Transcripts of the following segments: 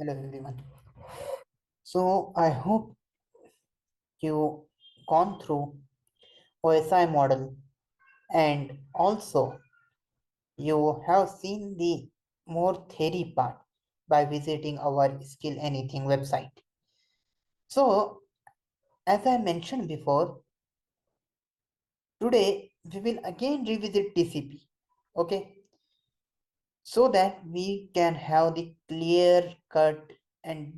Hello everyone. So I hope you gone through OSI model and also you have seen the more theory part by visiting our Skillanything website. So as I mentioned before, today we will again revisit TCP. Okay, so that we can have the clear cut and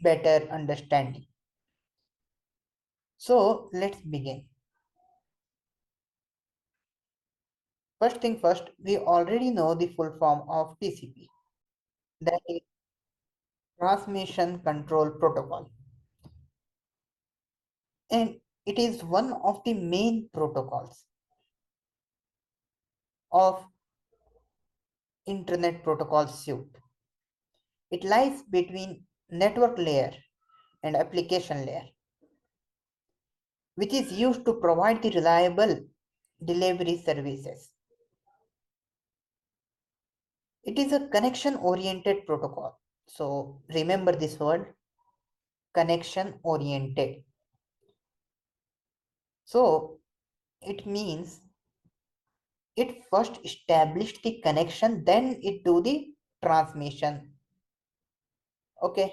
better understanding. So let's begin. First thing first, we already know the full form of TCP, that is Transmission Control Protocol. And it is one of the main protocols of Internet Protocol suite. It lies between network layer and application layer, which is used to provide the reliable delivery services. It is a connection-oriented protocol. So remember this word, connection-oriented. So it means it first established the connection, then it do the transmission. Okay.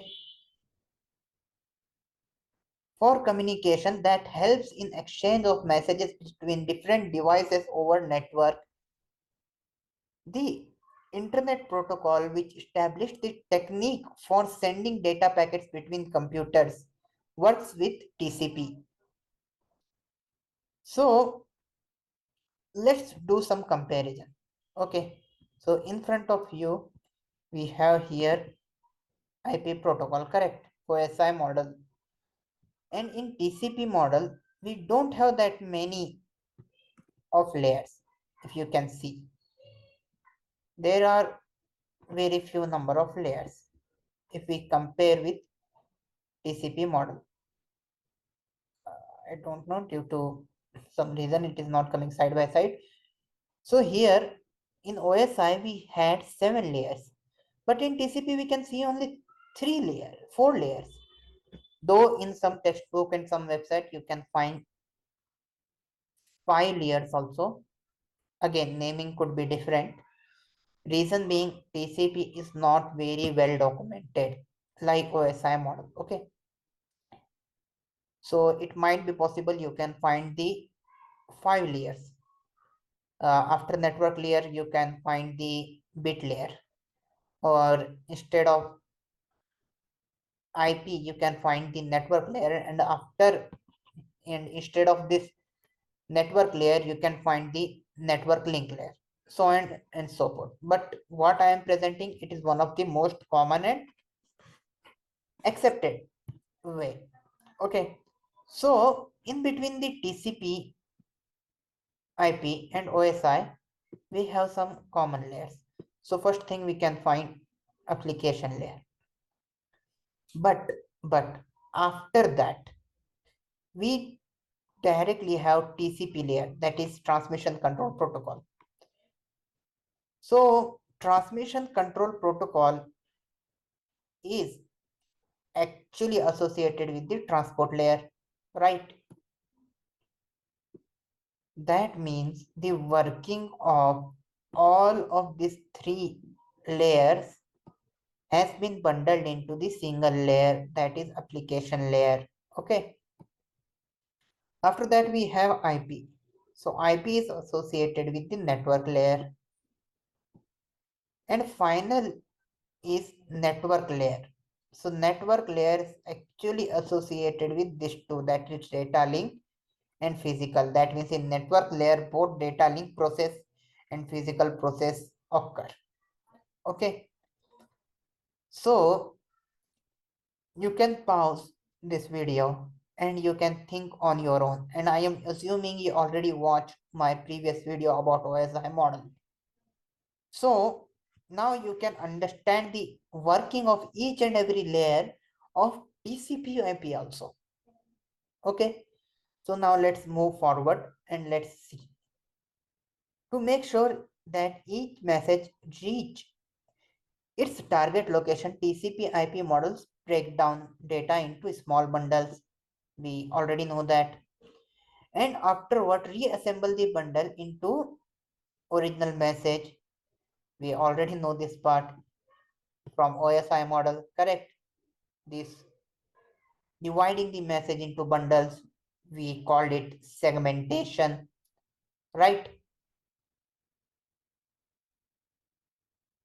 For communication that helps in exchange of messages between different devices over network. The Internet Protocol, which established the technique for sending data packets between computers, works with TCP. So let's do some comparison. Okay, so in front of you we have here IP protocol, correct, OSI model, and in TCP model we don't have that many of layers. If you can see, there are very few number of layers if we compare with TCP model. I don't know, due to some reason it is not coming side by side. So here in OSI we had 7 layers, but in TCP we can see only 4 layers. Though in some textbook and some website you can find 5 layers also. Again, naming could be different. Reason being TCP is not very well documented like OSI model. Okay. So it might be possible you can find the 5 layers. After network layer, you can find the bit layer, or instead of IP, you can find the network layer, and instead of this network layer, you can find the network link layer, so on and so forth. But what I am presenting, it is one of the most common and accepted way. Okay, so in between the TCP, IP and OSI, we have some common layers. So first thing we can find application layer. But after that, we directly have TCP layer, that is transmission control protocol. So transmission control protocol is actually associated with the transport layer, right? That means the working of all of these 3 layers has been bundled into the single layer, that is application layer. Okay. After that we have IP. So IP is associated with the network layer. And final is network layer. So network layer is actually associated with these two, that is data link and physical. That means in network layer, both data link process and physical process occur. Okay. So you can pause this video and you can think on your own. And I am assuming you already watched my previous video about OSI model. So now you can understand the working of each and every layer of TCP IP also. Okay. So now let's move forward and let's see. To make sure that each message reach Its target location, TCP IP models break down data into small bundles. We already know that. And afterward, reassemble the bundle into original message. We already know this part from OSI model, correct? This dividing the message into bundles, we called it segmentation, right?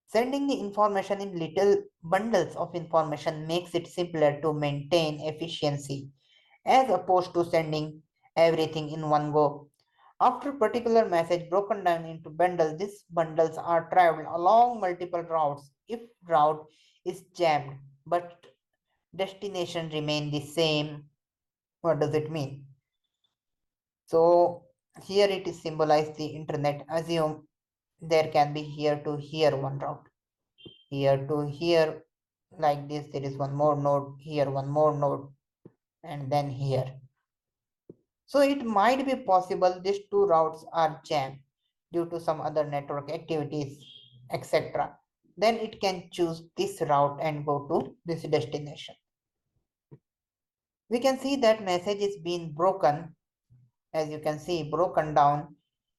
Sending the information in little bundles of information makes it simpler to maintain efficiency as opposed to sending everything in one go. After particular message broken down into bundles, these bundles are traveled along multiple routes. If route is jammed but destination remain the same, what does it mean? So here it is symbolized the internet. Assume there can be here to here one route, here to here, like this. There is one more node here, one more node, and then here. So it might be possible these two routes are jammed due to some other network activities, etc. Then it can choose this route and go to this destination. We can see that message is being broken, as you can see, broken down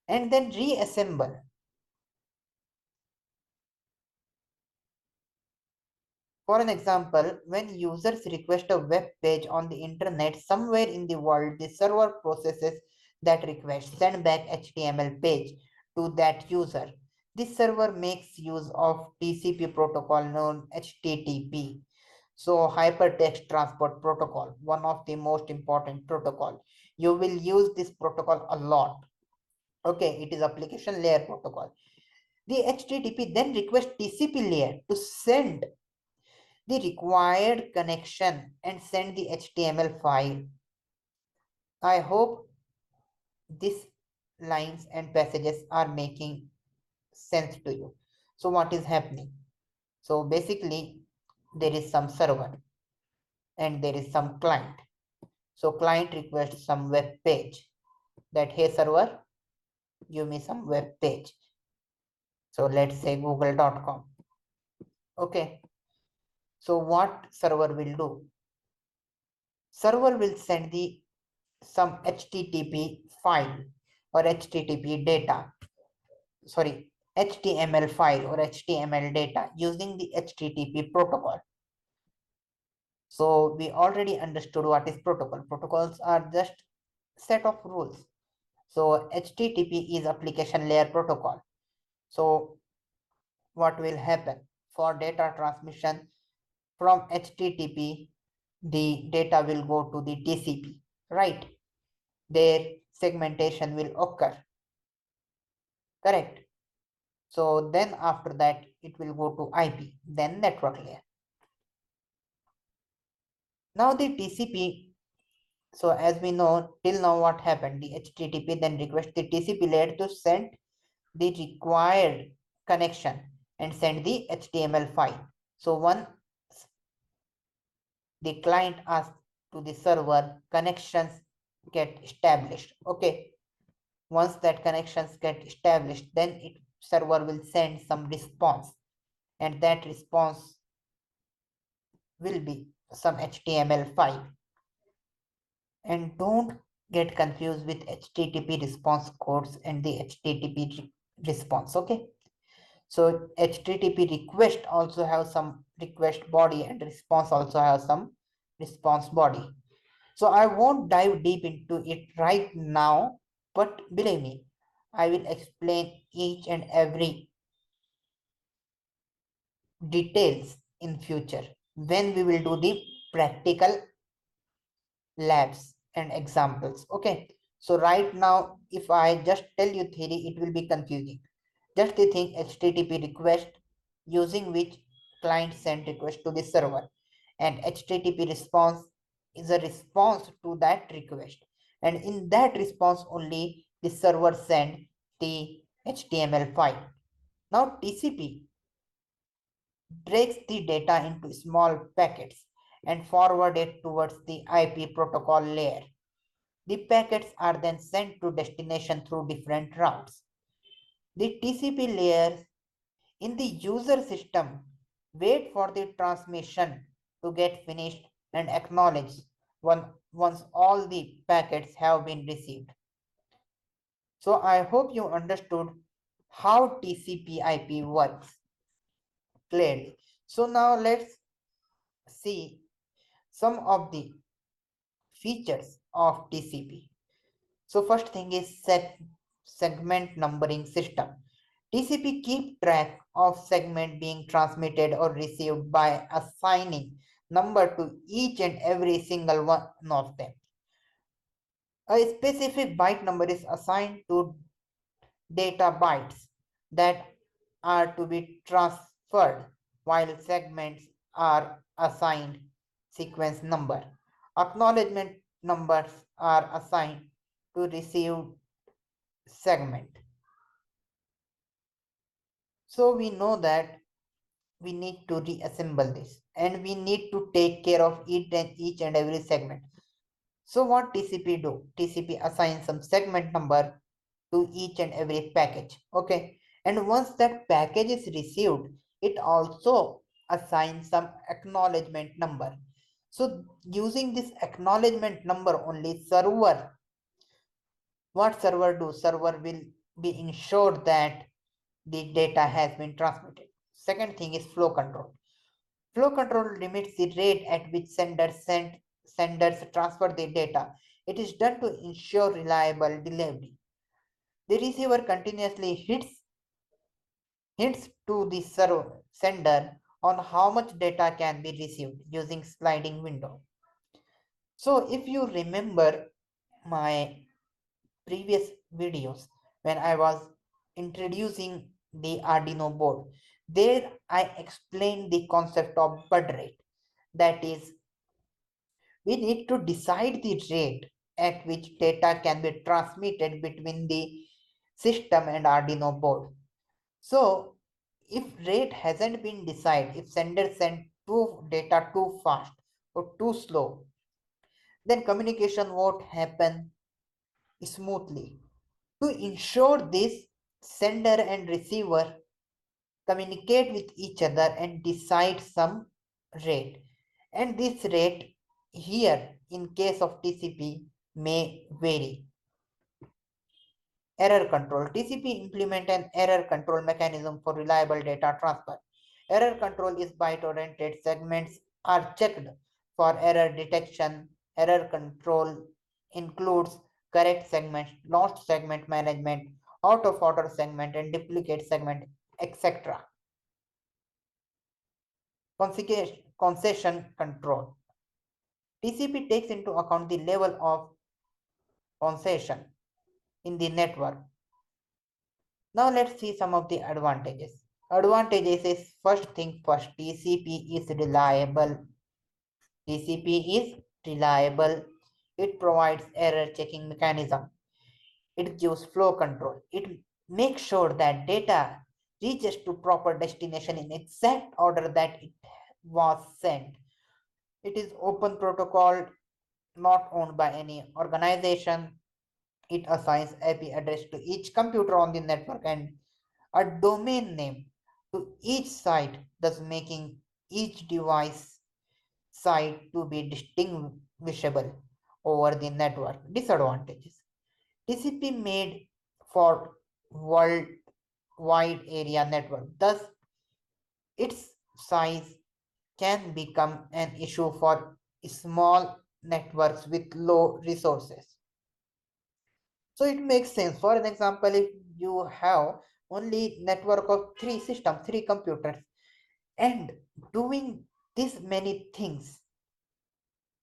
and then reassemble. For an example, when users request a web page on the internet somewhere in the world, the server processes that request, send back HTML page to that user. This server makes use of TCP protocol known HTTP. So hypertext transport protocol, one of the most important protocol. You will use this protocol a lot. Okay, it is application layer protocol. The HTTP then requests TCP layer to send the required connection and send the HTML file. I hope these lines and passages are making sense to you. So what is happening? So basically, there is some server and there is some client. So client requests some web page that, hey server, give me some web page. So let's say google.com. Okay. So what server will do? Server will send the some HTTP file or HTTP data, sorry, HTML file or HTML data using the HTTP protocol. So we already understood what is protocol. Protocols are just set of rules. So HTTP is application layer protocol. So what will happen for data transmission from HTTP? The data will go to the TCP, right? Their segmentation will occur, correct? So then after that, it will go to IP, then network layer. Now the TCP, so as we know, till now what happened, the HTTP then requests the TCP layer to send the required connection and send the HTML file. So once the client asks to the server, connections get established. Okay. Once that connections get established, then it server will send some response, and that response will be some HTML file. And don't get confused with HTTP response codes and the HTTP response. Okay. So HTTP request also have some request body and response also have some response body. So I won't dive deep into it right now, but believe me, I will explain each and every details in future when we will do the practical labs and examples. Okay, so right now if I just tell you theory, it will be confusing. Just think HTTP request using which client send request to the server, and HTTP response is a response to that request, and in that response only the server send the HTML file. Now TCP breaks the data into small packets and forward it towards the IP protocol layer. The packets are then sent to destination through different routes. The TCP layers in the user system wait for the transmission to get finished, and acknowledge once all the packets have been received. So I hope you understood how TCP/IP works clearly. So now let's see some of the features of TCP. So first thing is segment numbering system. TCP keep track of segment being transmitted or received by assigning number to each and every single one of them. A specific byte number is assigned to data bytes that are to be transferred, while segments are assigned sequence number. Acknowledgement numbers are assigned to receive segment. So we know that we need to reassemble this and we need to take care of each and every segment. So what TCP do? TCP assigns some segment number to each and every package. Okay. And once that package is received, it also assigns some acknowledgement number. So using this acknowledgement number only, what server do? Server will be ensured that the data has been transmitted. Second thing is flow control. Flow control limits the rate at which senders transfer the data. It is done to ensure reliable delivery. The receiver continuously hints to the sender on how much data can be received using sliding window. So if you remember my previous videos when I was introducing the Arduino board, there I explained the concept of bud rate. That is, we need to decide the rate at which data can be transmitted between the system and Arduino board. So if rate hasn't been decided, if sender sent data too fast or too slow, then communication won't happen smoothly. To ensure this, sender and receiver communicate with each other and decide some rate. And this rate here in case of TCP may vary. Error control. TCP implement an error control mechanism for reliable data transfer. Error control is byte-oriented. Segments are checked for error detection. Error control includes correct segment, lost segment management, out of order segment, and duplicate segment, etc. Concession control. TCP takes into account the level of concession in the network. Now let's see some of the advantages. Advantages is first thing first, TCP is reliable. TCP is reliable. It provides error checking mechanism. It gives flow control. It makes sure that data reaches to proper destination in exact order that it was sent. It is open protocol, not owned by any organization. It assigns IP address to each computer on the network and a domain name to each site, thus making each device site to be distinguishable over the network. Disadvantages. TCP made for worldwide area network. Thus, its size can become an issue for small networks with low resources. So it makes sense. For an example, if you have only network of three computers, and doing this many things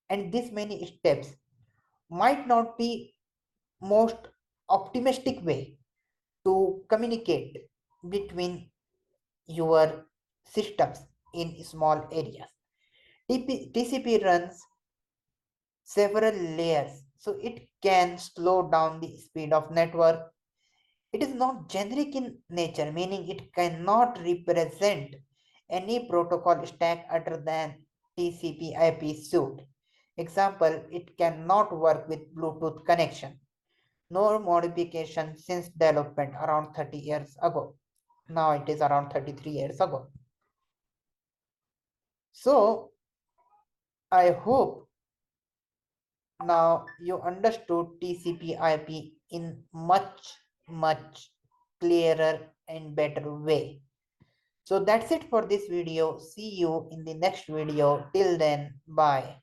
and this many steps might not be most optimistic way to communicate between your systems in small areas. TCP runs several layers, so it can slow down the speed of network. It is not generic in nature, meaning it cannot represent any protocol stack other than TCP/IP suite. Example, it cannot work with Bluetooth connection. No modification since development around 30 years ago. Now it is around 33 years ago. So I hope now you understood TCP IP in much clearer and better way. So that's it for this video. See you in the next video. Till then, bye.